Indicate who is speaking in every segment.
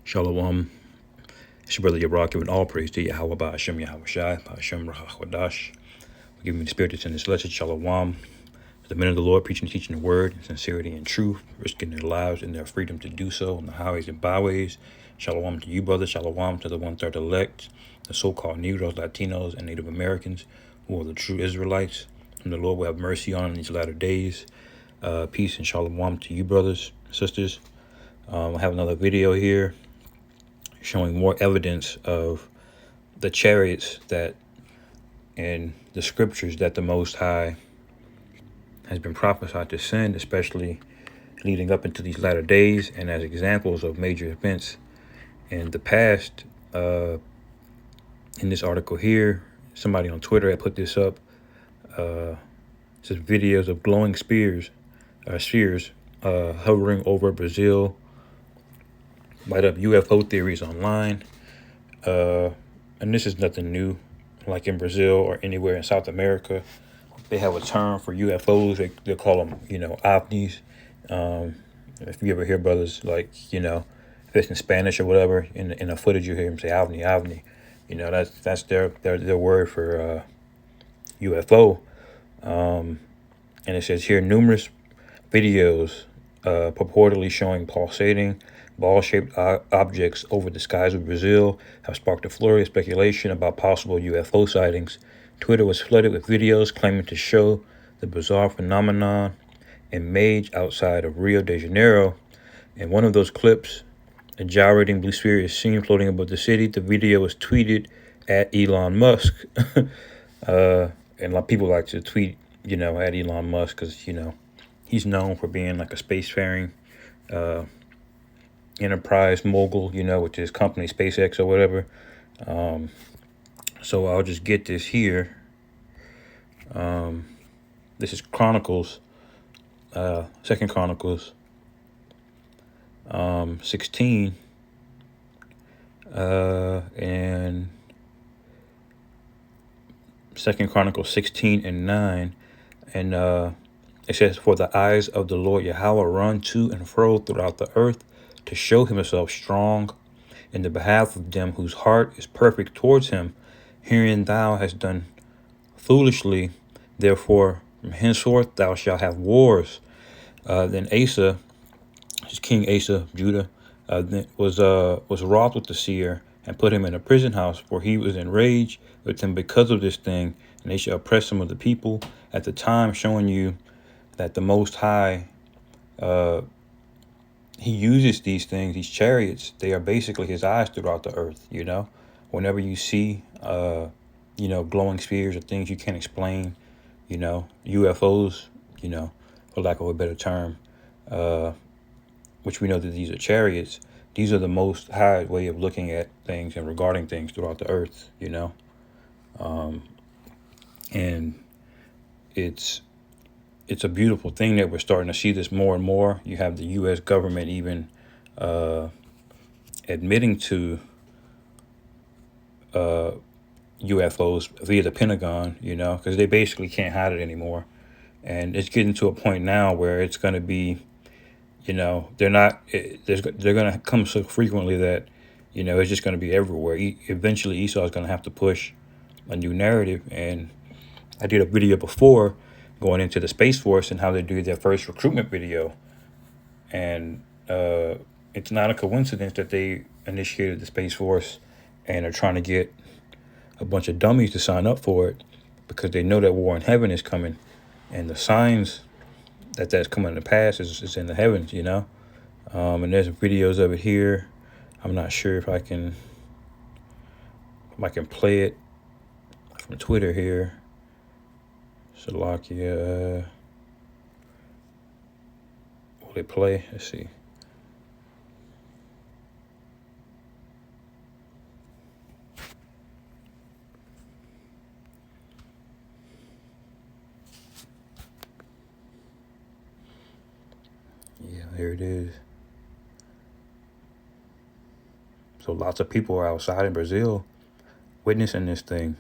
Speaker 1: Shalom. It's your brother Yabrak, giving all praise to Yahweh, Ba'ashem, Yahweh Shai, Ba'ashem, Rahawadash. Giving me the spirit that's in this lesson, Shalom. The men of the Lord preaching and teaching the word in sincerity and truth, risking their lives and their freedom to do so on the highways and byways. Shalom to you, brothers. Shalom to the one-third elect, the so-called Negroes, Latinos, and Native Americans, who are the true Israelites, and the Lord will have mercy on in these latter days. Peace and shalom to you, brothers, sisters. I have another video here showing more evidence of the chariots that in the scriptures that the Most High has been prophesied to send, especially leading up into these latter days, and as examples of major events in the past. In this article here, somebody on Twitter had put this up. It says videos of glowing spheres hovering over Brazil. Light up UFO theories online. And this is nothing new. Like in Brazil or anywhere in South America, they have a term for UFOs. They call them, ovnis. If you ever hear brothers like, if it's in Spanish or whatever, in the footage you hear them say ovni, ovni. That's their word for UFO. And it says here numerous videos purportedly showing pulsating ball-shaped objects over the skies of Brazil have sparked a flurry of speculation about possible UFO sightings. Twitter was flooded with videos claiming to show the bizarre phenomenon in Mage outside of Rio de Janeiro. In one of those clips, a gyrating blue sphere is seen floating above the city. The video was tweeted at Elon Musk. And a lot of people like to tweet, at Elon Musk because, he's known for being like a spacefaring enterprise mogul, with his company SpaceX or whatever. So I'll just get this here. This is Chronicles, 2nd Chronicles 16, and 2nd Chronicles 16 and 9, and it says, "For the eyes of the Lord Yahweh run to and fro throughout the earth to show himself strong in the behalf of them whose heart is perfect towards him. Herein thou hast done foolishly, therefore from henceforth thou shalt have wars." Then Asa, King Asa of Judah, was wroth with the seer and put him in a prison house, for he was enraged with him because of this thing, and they shall oppress some of the people. At the time, showing you that the Most High, he uses these things, these chariots. They are basically his eyes throughout the earth. Whenever you see, glowing spheres or things you can't explain, UFOs, for lack of a better term, which we know that these are chariots. These are the Most High way of looking at things and regarding things throughout the earth, and it's a beautiful thing that we're starting to see this more and more. You have the U.S. government even admitting to UFOs via the Pentagon, because they basically can't hide it anymore. And it's getting to a point now where it's going to be, they're going to come so frequently that, it's just going to be everywhere. Eventually, Esau is going to have to push a new narrative. And I did a video before going into the Space Force and how they do their first recruitment video. And it's not a coincidence that they initiated the Space Force and are trying to get a bunch of dummies to sign up for it, because they know that war in heaven is coming. And the signs that's coming to pass is in the heavens, and there's videos of it here. I'm not sure if I can play it from Twitter here. Salakia, will it play? Let's see. Yeah, there it is. So lots of people are outside in Brazil witnessing this thing,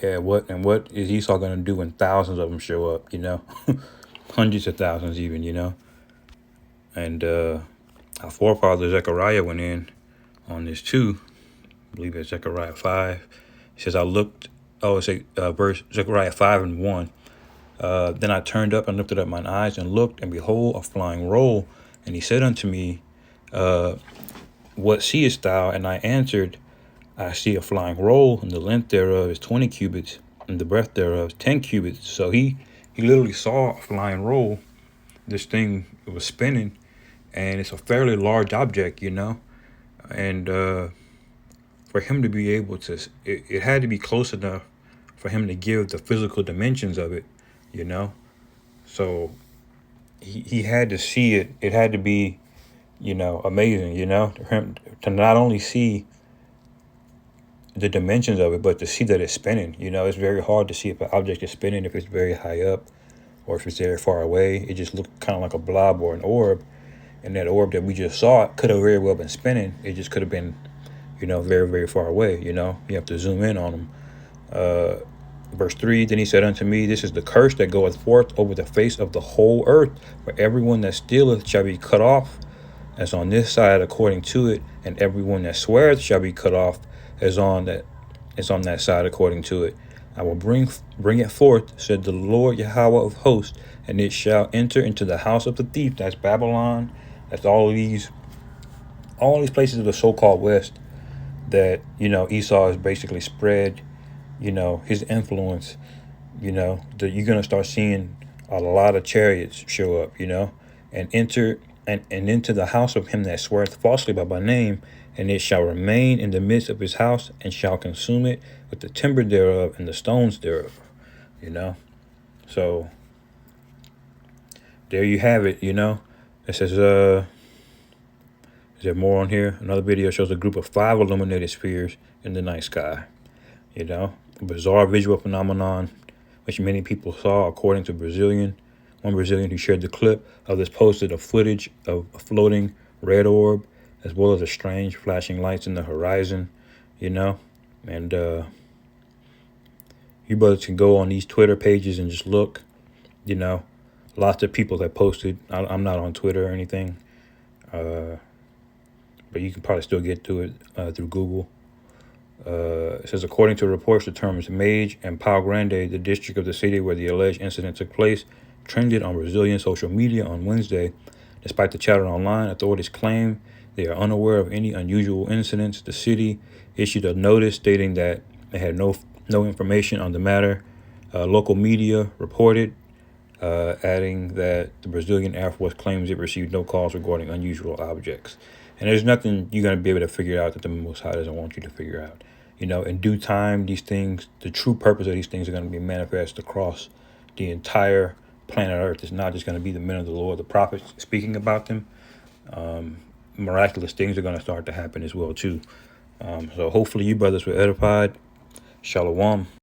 Speaker 1: Yeah, what is Esau gonna do when thousands of them show up? Hundreds of thousands even. And our forefather Zechariah went in on this too. I believe it's Zechariah 5. It says, I looked. Oh, it's verse Zechariah 5:1. Then I turned up and lifted up mine eyes and looked, and behold, a flying roll. And he said unto me, What seest thou? And I answered, I see a flying roll, and the length thereof is 20 cubits, and the breadth thereof is 10 cubits. So he literally saw a flying roll. This thing was spinning, and it's a fairly large object, And for him to be able to, it had to be close enough for him to give the physical dimensions of it, you know. So he had to see it. It had to be, amazing, for him to not only see the dimensions of it, but to see that it's spinning. It's very hard to see if an object is spinning if it's very high up or if it's very far away. It just looked kind of like a blob or an orb. And that orb that we just saw, it could have very well been spinning. It just could have been, very, very far away. You have to zoom in on them. Verse 3, then he said unto me, This is the curse that goeth forth over the face of the whole earth, for everyone that stealeth shall be cut off, as on this side according to it, and everyone that sweareth shall be cut off, as on that side according to it. I will bring it forth, said the Lord Yahweh of hosts, and it shall enter into the house of the thief. That's Babylon. That's all these places of the so-called West that, Esau has basically spread, his influence, that you're going to start seeing a lot of chariots show up, and enter and into the house of him that sweareth falsely by my name, and it shall remain in the midst of his house, and shall consume it with the timber thereof and the stones thereof, So there you have it, It says, is there more on here? Another video shows a group of 5 illuminated spheres in the night sky, a bizarre visual phenomenon, which many people saw, according to one Brazilian who shared the clip of this posted a footage of a floating red orb, as well as a strange flashing lights in the horizon, and you brothers can go on these Twitter pages and just look, lots of people that posted. I'm not on Twitter or anything, but you can probably still get to it through Google. It says, according to reports, the terms Mage and Pau Grande, the district of the city where the alleged incident took place, trended on Brazilian social media on Wednesday. Despite the chatter online, authorities claim they are unaware of any unusual incidents. The city issued a notice stating that they had no information on the matter. Local media reported, adding that the Brazilian Air Force claims it received no calls regarding unusual objects. And there's nothing you're going to be able to figure out that the Most High doesn't want you to figure out. In due time, these things, the true purpose of these things are going to be manifest across the entire planet Earth. It's not just going to be the men of the Lord, the prophets speaking about them. Miraculous things are going to start to happen as well, too. So hopefully you brothers were edified. Shalom.